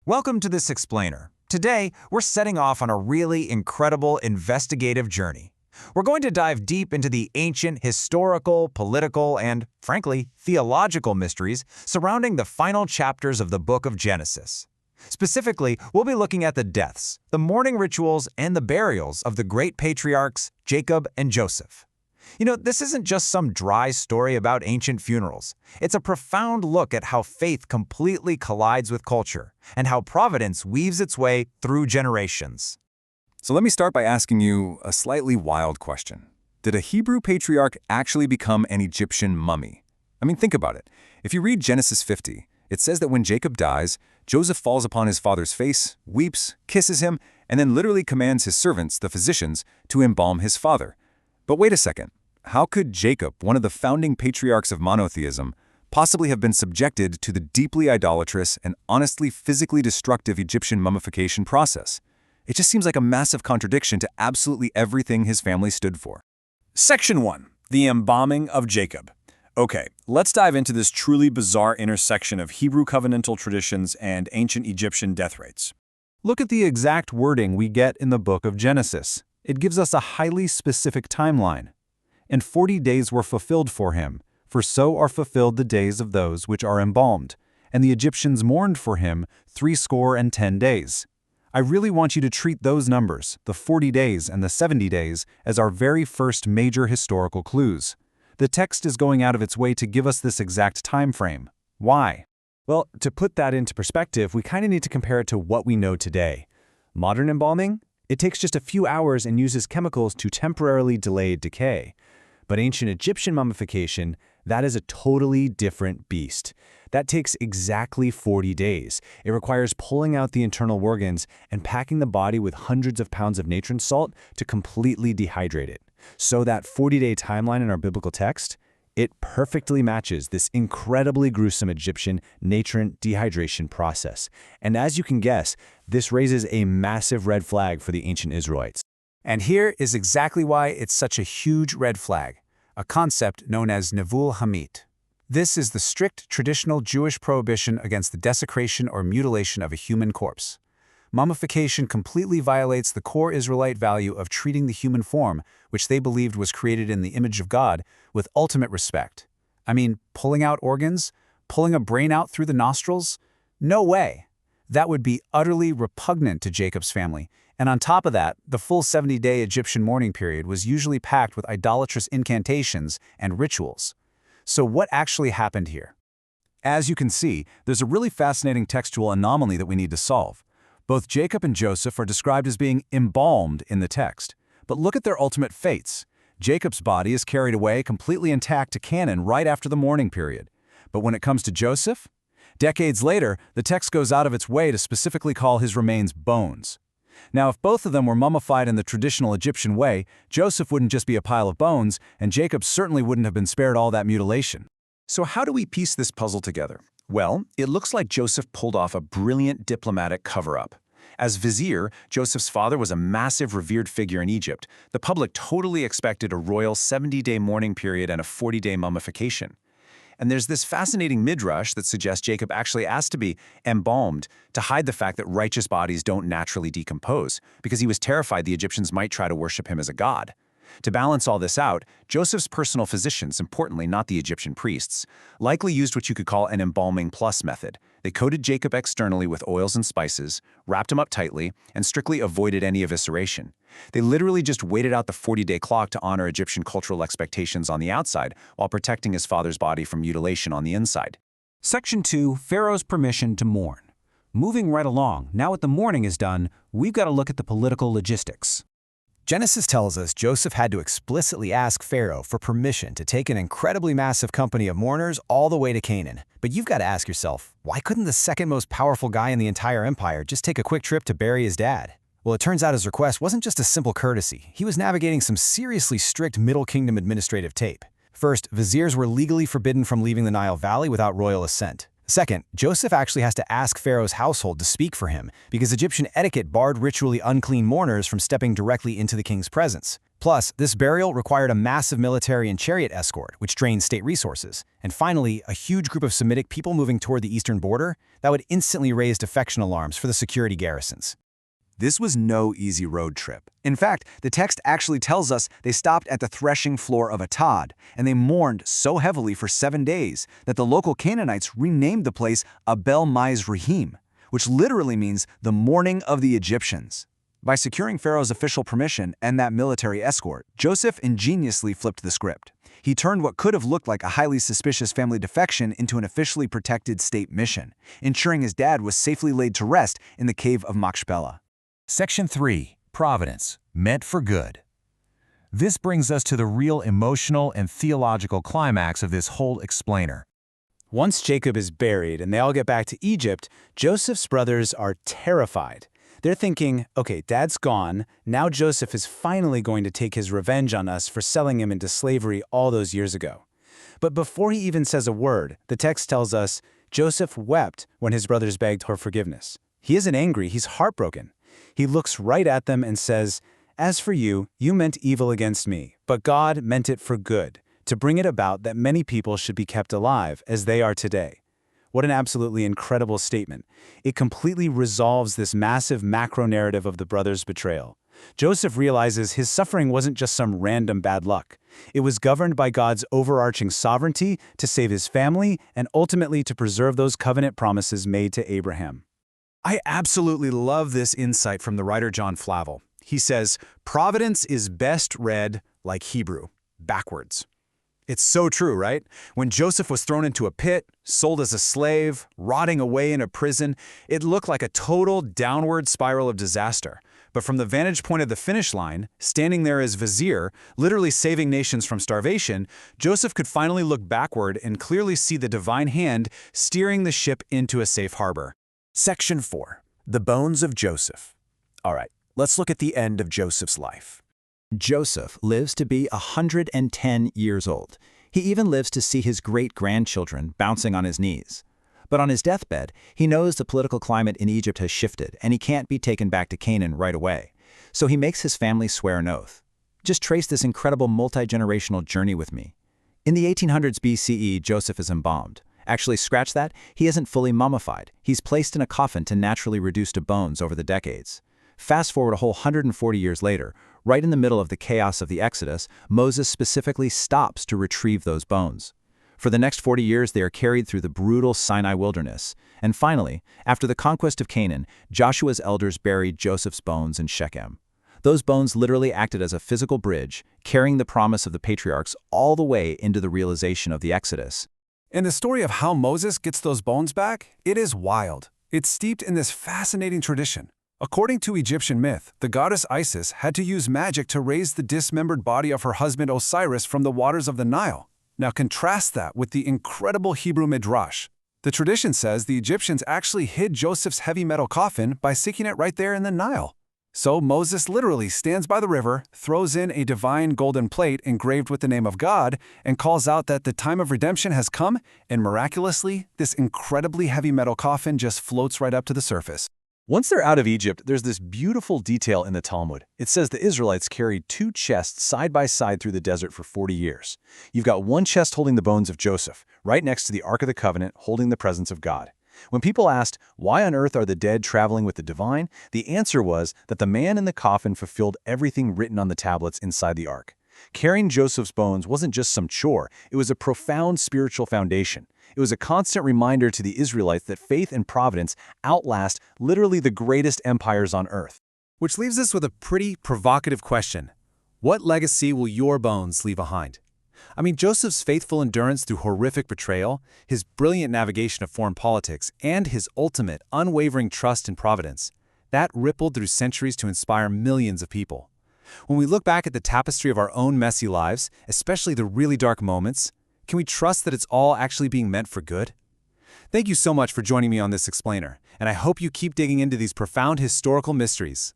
Welcome to this explainer. Today, we're setting off on a really incredible investigative journey. We're going to dive deep into the ancient historical, political, and, frankly, theological mysteries surrounding the final chapters of the book of Genesis. Specifically, we'll be looking at the deaths, the mourning rituals, and the burials of the great patriarchs Jacob and Joseph. This isn't just some dry story about ancient funerals. It's a profound look at how faith completely collides with culture and how providence weaves its way through generations. So let me start by asking you a slightly wild question. Did a Hebrew patriarch actually become an Egyptian mummy? Think about it. If you read Genesis 50, it says that when Jacob dies, Joseph falls upon his father's face, weeps, kisses him, and then literally commands his servants, the physicians, to embalm his father. But wait a second. How could Jacob, one of the founding patriarchs of monotheism, possibly have been subjected to the deeply idolatrous and honestly physically destructive Egyptian mummification process? It just seems like a massive contradiction to absolutely everything his family stood for. Section 1. The Embalming of Jacob. Okay, let's dive into this truly bizarre intersection of Hebrew covenantal traditions and ancient Egyptian death rates. Look at the exact wording we get in the book of Genesis. It gives us a highly specific timeline. And 40 days were fulfilled for him, for so are fulfilled the days of those which are embalmed. And the Egyptians mourned for him 60 days. I really want you to treat those numbers, the 40 days and the 70 days, as our very first major historical clues. The text is going out of its way to give us this exact time frame. Why? Well, to put that into perspective, we kind of need to compare it to what we know today. Modern embalming? It takes just a few hours and uses chemicals to temporarily delay decay. But ancient Egyptian mummification, that is a totally different beast. That takes exactly 40 days. It requires pulling out the internal organs and packing the body with hundreds of pounds of natron salt to completely dehydrate it. So that 40-day timeline in our biblical text, it perfectly matches this incredibly gruesome Egyptian natron dehydration process. And as you can guess, this raises a massive red flag for the ancient Israelites. And here is exactly why it's such a huge red flag, a concept known as Nevul Hamit. This is the strict traditional Jewish prohibition against the desecration or mutilation of a human corpse. Mummification completely violates the core Israelite value of treating the human form, which they believed was created in the image of God, with ultimate respect. Pulling out organs? Pulling a brain out through the nostrils? No way! That would be utterly repugnant to Jacob's family. And on top of that, the full 70-day Egyptian mourning period was usually packed with idolatrous incantations and rituals. So what actually happened here? As you can see, there's a really fascinating textual anomaly that we need to solve. Both Jacob and Joseph are described as being embalmed in the text. But look at their ultimate fates. Jacob's body is carried away completely intact to Canaan right after the mourning period. But when it comes to Joseph, decades later, the text goes out of its way to specifically call his remains bones. Now, if both of them were mummified in the traditional Egyptian way, Joseph wouldn't just be a pile of bones, and Jacob certainly wouldn't have been spared all that mutilation. So how do we piece this puzzle together? Well, it looks like Joseph pulled off a brilliant diplomatic cover-up. As vizier, Joseph's father was a massive revered figure in Egypt. The public totally expected a royal 70-day mourning period and a 40-day mummification. And there's this fascinating midrash that suggests Jacob actually asked to be embalmed to hide the fact that righteous bodies don't naturally decompose, because he was terrified the Egyptians might try to worship him as a god. To balance all this out, Joseph's personal physicians, importantly not the Egyptian priests, likely used what you could call an embalming plus method. They coated Jacob externally with oils and spices, wrapped him up tightly, and strictly avoided any evisceration. They literally just waited out the 40-day clock to honor Egyptian cultural expectations on the outside while protecting his father's body from mutilation on the inside. Section 2, Pharaoh's permission to mourn. Moving right along, now that the mourning is done, we've got to look at the political logistics. Genesis tells us Joseph had to explicitly ask Pharaoh for permission to take an incredibly massive company of mourners all the way to Canaan. But you've got to ask yourself, why couldn't the second most powerful guy in the entire empire just take a quick trip to bury his dad? Well, it turns out his request wasn't just a simple courtesy. He was navigating some seriously strict Middle Kingdom administrative tape. First, viziers were legally forbidden from leaving the Nile Valley without royal assent. Second, Joseph actually has to ask Pharaoh's household to speak for him because Egyptian etiquette barred ritually unclean mourners from stepping directly into the king's presence. Plus, this burial required a massive military and chariot escort, which drained state resources. And finally, a huge group of Semitic people moving toward the eastern border that would instantly raise defection alarms for the security garrisons. This was no easy road trip. In fact, the text actually tells us they stopped at the threshing floor of Atad, and they mourned so heavily for 7 days that the local Canaanites renamed the place Abel Mizrahim, which literally means the mourning of the Egyptians. By securing Pharaoh's official permission and that military escort, Joseph ingeniously flipped the script. He turned what could have looked like a highly suspicious family defection into an officially protected state mission, ensuring his dad was safely laid to rest in the cave of Machpelah. Section 3. Providence, meant for good. This brings us to the real emotional and theological climax of this whole explainer. Once Jacob is buried and they all get back to Egypt, Joseph's brothers are terrified. They're thinking, okay, Dad's gone, now Joseph is finally going to take his revenge on us for selling him into slavery all those years ago. But before he even says a word, the text tells us, Joseph wept when his brothers begged for forgiveness. He isn't angry, he's heartbroken. He looks right at them and says, "As for you, you meant evil against me, but God meant it for good, to bring it about that many people should be kept alive as they are today." What an absolutely incredible statement. It completely resolves this massive macro-narrative of the brothers' betrayal. Joseph realizes his suffering wasn't just some random bad luck. It was governed by God's overarching sovereignty to save his family and ultimately to preserve those covenant promises made to Abraham. I absolutely love this insight from the writer John Flavel. He says, "Providence is best read like Hebrew, backwards." It's so true, right? When Joseph was thrown into a pit, sold as a slave, rotting away in a prison, it looked like a total downward spiral of disaster. But from the vantage point of the finish line, standing there as vizier, literally saving nations from starvation, Joseph could finally look backward and clearly see the divine hand steering the ship into a safe harbor. Section 4. The Bones of Joseph. All right, let's look at the end of Joseph's life. Joseph lives to be 110 years old. He even lives to see his great-grandchildren bouncing on his knees. But on his deathbed, he knows the political climate in Egypt has shifted and he can't be taken back to Canaan right away. So he makes his family swear an oath. Just trace this incredible multi-generational journey with me. In the 1800s BCE, Joseph is embalmed. Actually, scratch that, he isn't fully mummified. He's placed in a coffin to naturally reduce to bones over the decades. Fast forward a whole 140 years later, right in the middle of the chaos of the Exodus, Moses specifically stops to retrieve those bones. For the next 40 years, they are carried through the brutal Sinai wilderness. And finally, after the conquest of Canaan, Joshua's elders buried Joseph's bones in Shechem. Those bones literally acted as a physical bridge, carrying the promise of the patriarchs all the way into the realization of the Exodus. And the story of how Moses gets those bones back, it is wild. It's steeped in this fascinating tradition. According to Egyptian myth, the goddess Isis had to use magic to raise the dismembered body of her husband Osiris from the waters of the Nile. Now contrast that with the incredible Hebrew Midrash. The tradition says the Egyptians actually hid Joseph's heavy metal coffin by sinking it right there in the Nile. So Moses literally stands by the river, throws in a divine golden plate engraved with the name of God, and calls out that the time of redemption has come, and miraculously, this incredibly heavy metal coffin just floats right up to the surface. Once they're out of Egypt, there's this beautiful detail in the Talmud. It says the Israelites carried 2 chests side by side through the desert for 40 years. You've got one chest holding the bones of Joseph, right next to the Ark of the Covenant holding the presence of God. When people asked, why on earth are the dead traveling with the divine, the answer was that the man in the coffin fulfilled everything written on the tablets inside the Ark. Carrying Joseph's bones wasn't just some chore, it was a profound spiritual foundation. It was a constant reminder to the Israelites that faith and providence outlast literally the greatest empires on earth. Which leaves us with a pretty provocative question. What legacy will your bones leave behind? I mean, Joseph's faithful endurance through horrific betrayal, his brilliant navigation of foreign politics, and his ultimate, unwavering trust in providence, that rippled through centuries to inspire millions of people. When we look back at the tapestry of our own messy lives, especially the really dark moments, can we trust that it's all actually being meant for good? Thank you so much for joining me on this explainer, and I hope you keep digging into these profound historical mysteries.